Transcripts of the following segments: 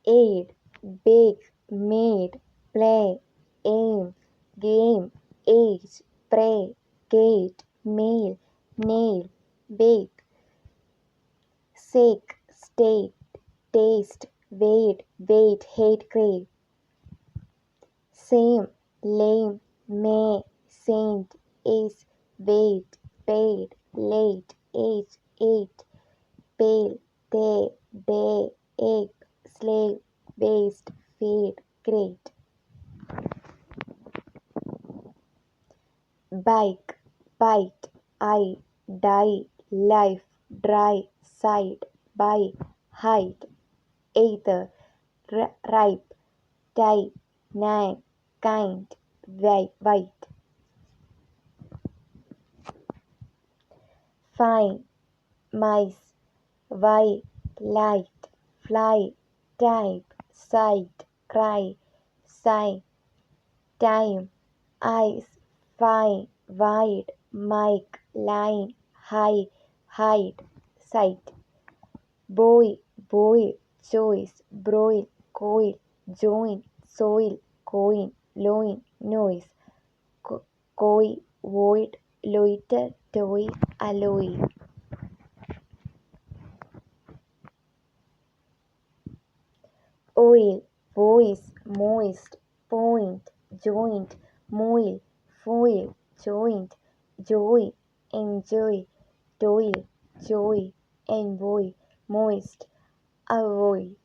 aid, bake, made, play, aim, game, age, pray, gate, mail, nail, bake, sake, state, taste, wait, hate, crave, same, lame, may, saint, is, wait, paid, late, age, eight, pale, day, ache, slave, waste, fade, great. Bike, bite, eye, die, life, dry, side, buy, hide, either, ripe, type, name, kind, white. Fine, mice, white, light, fly, type, sight, cry, sign, time, eyes, fine, wide, mic, line, high, hide, sight. Boy, choice, broil, coil, join, soil, coin, loin, noise, koi, void, loiter, toy, alloy. Oil, voice, moist, point, joint, moil, foil, joint, joy, enjoy, toil, joy, envoy, moist, avoid.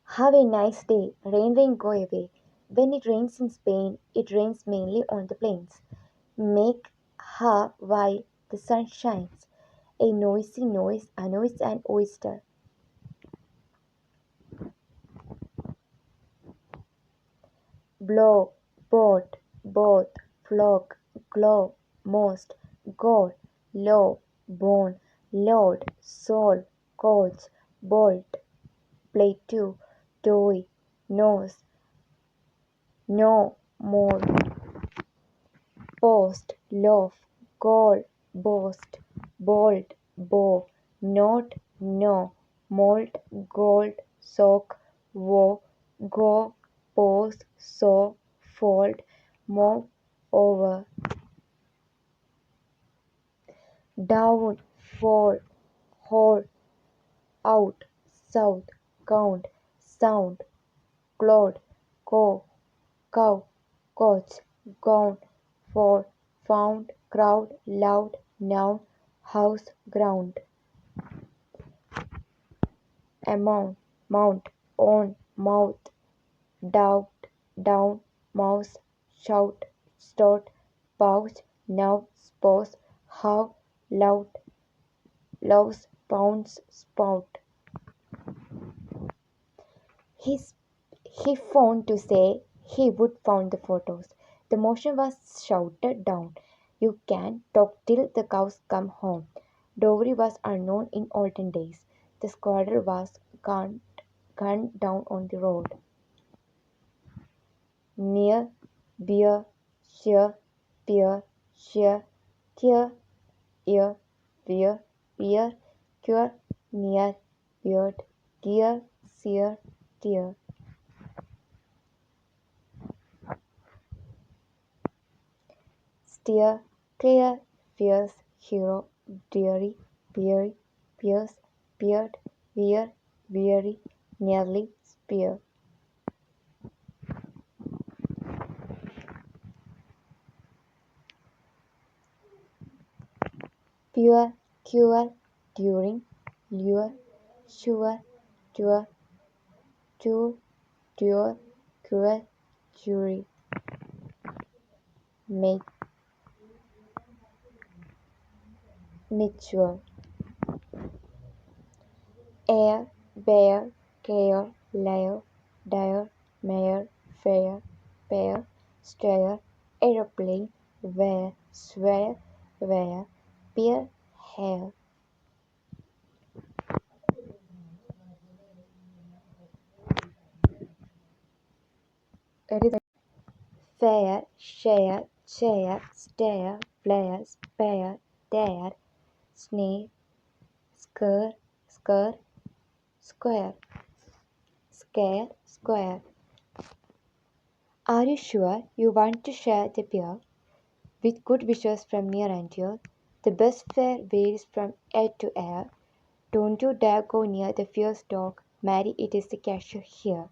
Have a nice day. Rain, go away. When it rains in Spain, it rains mainly on the plains. Make ha while the sun shines. A noisy noise annoys an oyster. Blow, boat, both, flock, glow, most, god, low, bone, load, soul, coach, bolt, plateau, toy, nose, no, more, post, loaf, goal, boast, bolt, bow, note, no, molt, gold, sock, woe, go, pose, so, fold, move, over, down, fall, hold, out, south, count, sound, cloud, co, cow, coach, gown, for, found, crowd, loud, noun, house, ground, amount, mount, on, mouth, doubt, down, mouse, shout, start, pouch, now, spouse, how, loud, louse, pounds, spout. His He phoned to say he would found the photos. The motion was shouted down. You can talk till the cows come home. Dowry was unknown in olden days. The squatter was gunned down on the road. Near, beer, shear, peer, shear, tear, ear, wear, peer, cure, near, beard, gear, sear, tear. Steer, clear, fierce, hero, dreary, beery, pierce, beard, wear, weary, nearly, spear. Pure, cure, during, lure, sure, tour, tour, dure, cruel, jury. Make, mature. Air, bear, care, layer, dire, mare, fair, pair, stare, aeroplane, wear, swear, wear, pear, hair. Fair, share, chair, stare, flare, spare, dare, snare, scare, Scare, square, scare, square. Are you sure you want to share the beer? With good wishes from near and dear. The bus fare varies from air to air. Don't you dare go near the fierce dog. Mary, it is the cashier here.